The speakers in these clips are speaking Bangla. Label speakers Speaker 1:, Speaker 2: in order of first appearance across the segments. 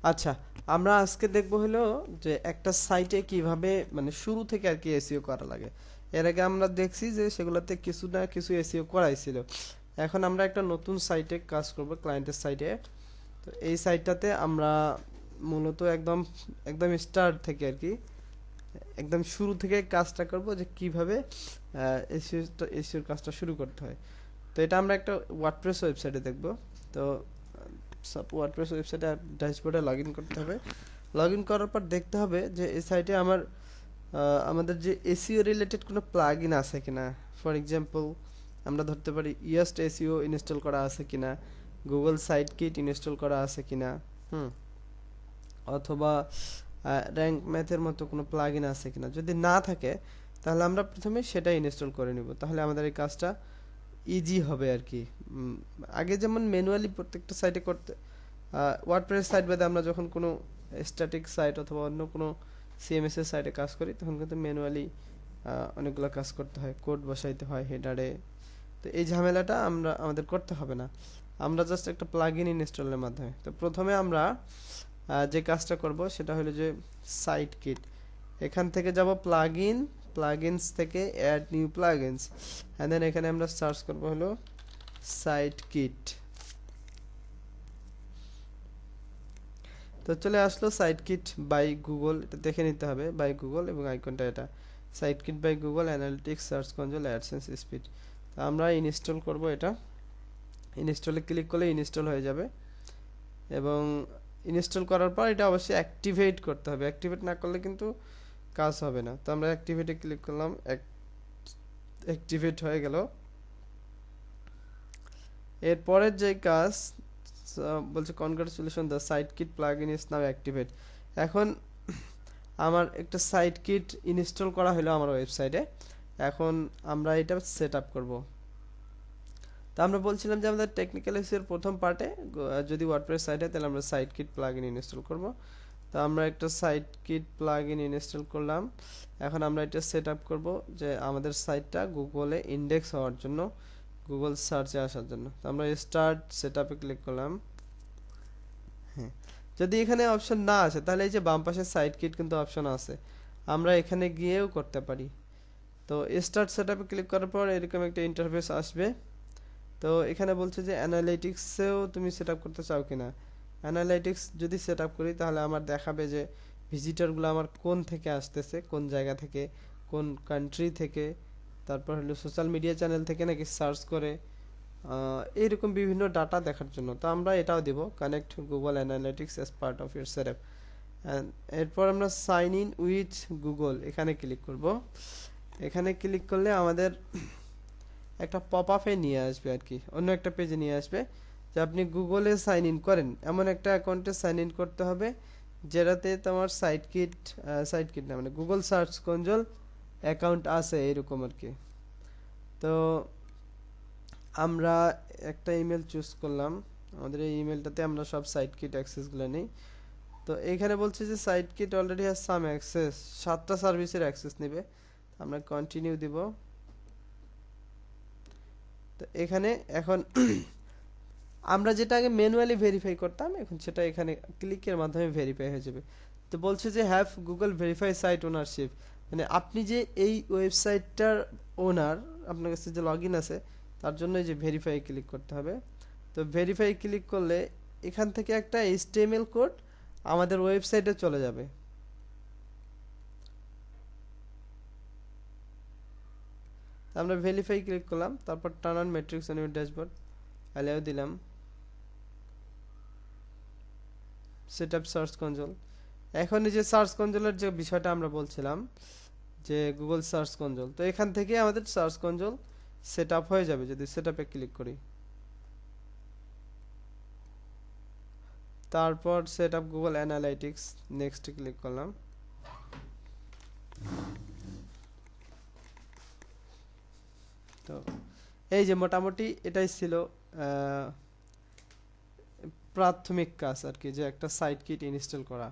Speaker 1: আচ্ছা, আমরা আজকে দেখব হলো যে একটা সাইটে কিভাবে মানে শুরু থেকে আর কি এসইও করা লাগে। এর আগে আমরা দেখছি যে সেগুলোতে কিছু না কিছু এসইও করাই ছিল। এখন আমরা একটা নতুন সাইটে কাজ করব, ক্লায়েন্টের সাইটে। তো এই সাইটটাতে আমরা মূলত একদম একদম স্টার্ট থেকে আর কি একদম শুরু থেকে কাজটা করব যে কিভাবে এসইওর কাজটা শুরু করতে হয়। তো এটা আমরা একটা ওয়ার্ডপ্রেস ওয়েবসাইটে দেখব। তো ওয়ার্ডপ্রেস ওয়েবসাইটে ড্যাশবোর্ডে লগ ইন করতে হবে। লগ ইন করার পর দেখতে হবে যে এই সাইটে আমাদের যে এসইও রিলেটেড কোনো প্লাগ ইন আছে কিনা। ফর এক্সাম্পল আমরা ধরতে পারি ইয়াস্ট এসইও ইনস্টল করা আছে কিনা, গুগল সাইট কিট ইনস্টল করা আছে কিনা, হুম, অথবা র্যাঙ্ক ম্যাথের মতো কোনো প্লাগ ইন আছে কিনা। যদি না থাকে তাহলে আমরা প্রথমে সেটা ইনস্টল করে নিব, তাহলে আমাদের এই কাজটা ইজি হবে আর কি। আগে যেমন ম্যানুয়ালি প্রত্যেকটা সাইটে করতে, ওয়ার্ডপ্রেস সাইট বাদে আমরা যখন কোনো স্ট্যাটিক সাইট অথবা অন্য কোনো সিএমএস এর সাইটে কাজ করি তখন কিন্তু ম্যানুয়ালি অনেকগুলো কাজ করতে হয়, কোড বসাইতে হয় হেডারে। তো এই ঝামেলাটা আমাদের করতে হবে না, আমরা জাস্ট একটা প্লাগইন ইনস্টলের মাধ্যমে। তো প্রথমে আমরা যে কাজটা করব সেটা হলো যে সাইট কিট। এখান থেকে যাব প্লাগইনস থেকে add new plugins, and then এখানে আমরা সার্চ করব হলো সাইট কিট। তো চলে আসলো সাইট কিট বাই গুগল, এটা দেখে নিতে হবে বাই গুগল এবং আইকনটা এটা site kit by Google analytics search console AdSense speed. তো আমরা ইনস্টল করব এটা। ইনস্টলে ক্লিক করলে ইনস্টল হয়ে যাবে এবং ইনস্টল করার পর এটা অবশ্যই অ্যাক্টিভেট করতে হবে, অ্যাক্টিভেট না করলে কিন্তু কাজ হবে না। তো আমরা অ্যাক্টিভেটে ক্লিক করলাম, অ্যাক্টিভেট হয়ে গেল। এরপরের যে কাজ বলছে congratulation the site kit plugin is now activate. এখন আমার একটা সাইট কিট ইনস্টল করা হলো আমার ওয়েবসাইটে, এখন আমরা এটা সেট আপ করবো। তো আমরা বলছিলাম যে আমাদের টেকনিক্যাল ইস্যুর প্রথম পার্টে যদি ওয়ার্ডপ্রেস সাইট হয় তাহলে আমরা সাইট কিট প্লাগইন ইনস্টল করব। তো আমরা একটা সাইট কিট প্লাগইন ইনস্টল করলাম। এখন আমরা এটা সেট আপ করবো যে আমাদের সাইটটা গুগলে ইন্ডেক্স হওয়ার জন্য, গুগল সার্চে আসার জন্য। তো আমরা স্টার্ট সেট আপে ক্লিক করলাম। হ্যাঁ, যদি এখানে অপশন না আসে তাহলে এই যে বাম পাশে সাইট কিট কিন্তু অপশন আছে, আমরা এখানে গিয়েও করতে পারি। তো স্টার্ট সেট আপে ক্লিক করার পর এরকম একটা ইন্টারফেস আসবে। তো এখানে বলছে যে অ্যানালাইটিক্সেও তুমি সেট আপ করতে চাও কিনা। অ্যানালাইটিক্স যদি সেট আপ করি তাহলে আমার দেখাবে যে ভিজিটরগুলো আমার কোন থেকে আসতেছে, কোন জায়গা থেকে, কোন কান্ট্রি থেকে, তারপর হলো সোশ্যাল মিডিয়া চ্যানেল থেকে নাকি সার্চ করে, এইরকম বিভিন্ন ডাটা দেখার জন্য। তো আমরা এটাও দেব connect Google Analytics as part of your setup. এরপর আমরা সাইন ইন উইথ গুগল এখানে ক্লিক করব। এখানে ক্লিক করলে আমাদের একটা পপ আপে নিয়ে আসবে আর কি, অন্য একটা পেজে নিয়ে আসবে যে আপনি গুগলে সাইন ইন করেন, এমন একটা অ্যাকাউন্টে সাইন ইন করতে হবে যেটাতে তোমার সাইট কিট না মানে গুগল সার্চ কনসোল অ্যাকাউন্ট আছে এরকম আর কি। তো আমরা একটা ইমেল চুজ করলাম, আমাদের এই ইমেলটাতে আমরা সব সাইট কিট অ্যাক্সেসগুলো নিই। তো এখানে বলছে যে Site Kit already has some access, 7টা সার্ভিসের অ্যাক্সেস নেবে। আমরা কন্টিনিউ দিব। তো এখানে এখন আমরা যেটা আগে ম্যানুয়ালি ভেরিফাই করতাম এখন সেটা এখানে ক্লিকের মাধ্যমে ভেরিফাই হয়ে যাবে। তো বলছে যে have Google verify site ownership, মানে আপনি যে এই ওয়েবসাইটটার ওনার, আপনার কাছে যে লগ ইন আছে তার জন্য যে ভেরিফাই ক্লিক করতে হবে। তো ভেরিফাই ক্লিক করলে এখান থেকে একটা HTML কোড আমাদের ওয়েবসাইটে চলে যাবে। আমরা ভেরিফাই ক্লিক করলাম, তারপর turn on metrics on your dashboard allow দিলাম। Set up search console. এখন এই যে সার্চ কনসোলের যে বিষয়টা আমরা বলছিলাম যে গুগল সার্চ কনসোল, তো এখান থেকে আমাদের সার্চ কনসোল সেট আপ হয়ে যাবে যদি সেট আপে ক্লিক করি। তারপর set up Google analytics, next click করলাম। তো এই যে মোটামুটি এটাই ছিল প্রাথমিক কাজ আর কি, যে একটা সাইট কিট ইনস্টল করা।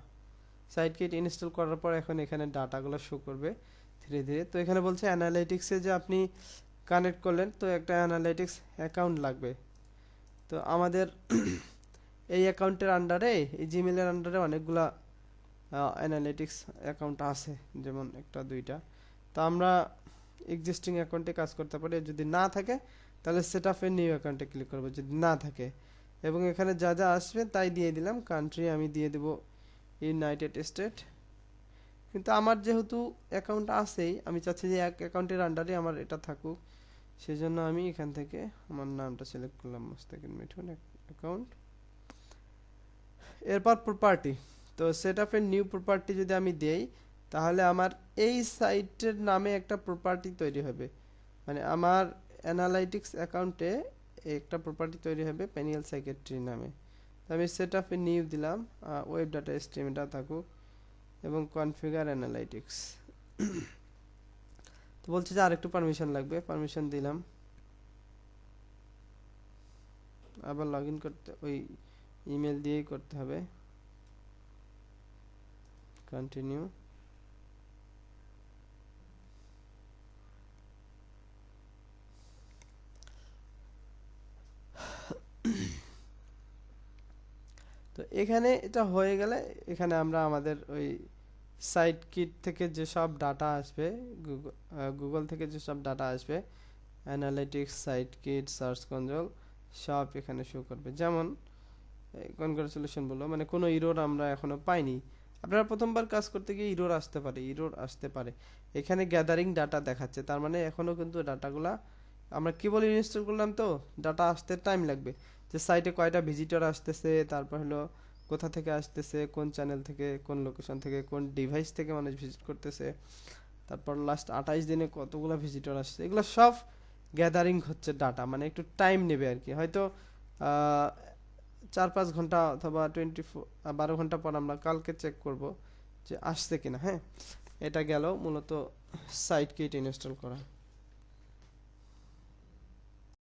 Speaker 1: সাইট কিট ইনস্টল করার পর এখন এখানে ডাটাগুলো শো করবে ধীরে ধীরে। তো এখানে বলছে অ্যানালাইটিক্সে যে আপনি কানেক্ট করলেন, তো একটা অ্যানালাইটিক্স অ্যাকাউন্ট লাগবে। তো আমাদের এই অ্যাকাউন্টের আন্ডারে, এই জিমেলের আন্ডারে অনেকগুলা অ্যানালিটিক্স অ্যাকাউন্ট আছে, যেমন একটা দুইটা। তো আমরা এক্সিস্টিং অ্যাকাউন্টে কাজ করতে পারি, যদি না থাকে তাহলে সেট আপ এ নিউ অ্যাকাউন্টে ক্লিক করব যদি না থাকে। এবং এখানে যা যা আসবে তাই দিয়ে দিলাম। কান্ট্রি আমি দিয়ে দেব ইউনাইটেড স্টেট। কিন্তু আমার যেহেতু অ্যাকাউন্ট আছেই, আমি চাচ্ছি যে এক অ্যাকাউন্টের আন্ডারে আমার এটা থাকুক, সেজন্য আমি এখান থেকে আমার নামটা সিলেক্ট করলাম, মুস্তাকিন মিঠুন অ্যাকাউন্ট। এরপর প্রপার্টি, তো সেট আপ এর নিউ প্রপার্টি যদি আমি দেই, তাহলে আমার এই সাইটের নামে একটা প্রপার্টি তৈরি হবে, মানে আমার অ্যানালাইটিক্স অ্যাকাউন্টে একটা প্রপার্টি তৈরি হবে প্যানিয়াল সেক্রেটারি নামে। তো আমি সেট আপ এ নিউ দিলাম, ওয়েব ডাটা স্ট্রিম এটা থাকুক, এবং কনফিগার অ্যানালাইটিক্স। তো বলছে যে আরেকটু পারমিশন লাগবে, পারমিশন দিলাম। আবার লগ ইন করতে ওই ইমেল দিয়েই করতে হবে, কন্টিনিউ। তো এখানে এটা হয়ে গেলে এখানে আমরা আমাদের ওই সাইট কিট থেকে যেসব ডাটা আসবে, গুগল থেকে যেসব ডাটা আসবে, analytics, site kit, search console, সব এখানে শো করবে। যেমন কনগ্রাচুলেশন বলো, মানে কোনো ইরোর আমরা এখনো পাইনি। আপনারা প্রথমবার কাজ করতে গিয়ে ইরোর আসতে পারে। এখানে গ্যাদারিং ডাটা দেখাচ্ছে, তার মানে এখনো কিন্তু ডাটাগুলা আমরা কেবল ইনস্টল করলাম, তো ডাটা আসতে টাইম লাগবে। যে সাইটে কয়টা ভিজিটর আসতেছে, তারপর হলো কোথা থেকে আসতেছে, কোন চ্যানেল থেকে, কোন লোকেশন থেকে, কোন ডিভাইস থেকে মানুষ ভিজিট করতেছে, তারপর লাস্ট 28 দিনে কতগুলো ভিজিটর আসছে, এগুলো সব গ্যাদারিং হচ্ছে ডাটা, মানে একটু টাইম নেবে আর কি। হয়তো 4-5 ঘন্টা অথবা 12 ঘন্টা পর আমরা কালকে চেক করব যে আসছে কিনা। হ্যাঁ, এটা গেল মূলত সাইট কিট ইনস্টল করা।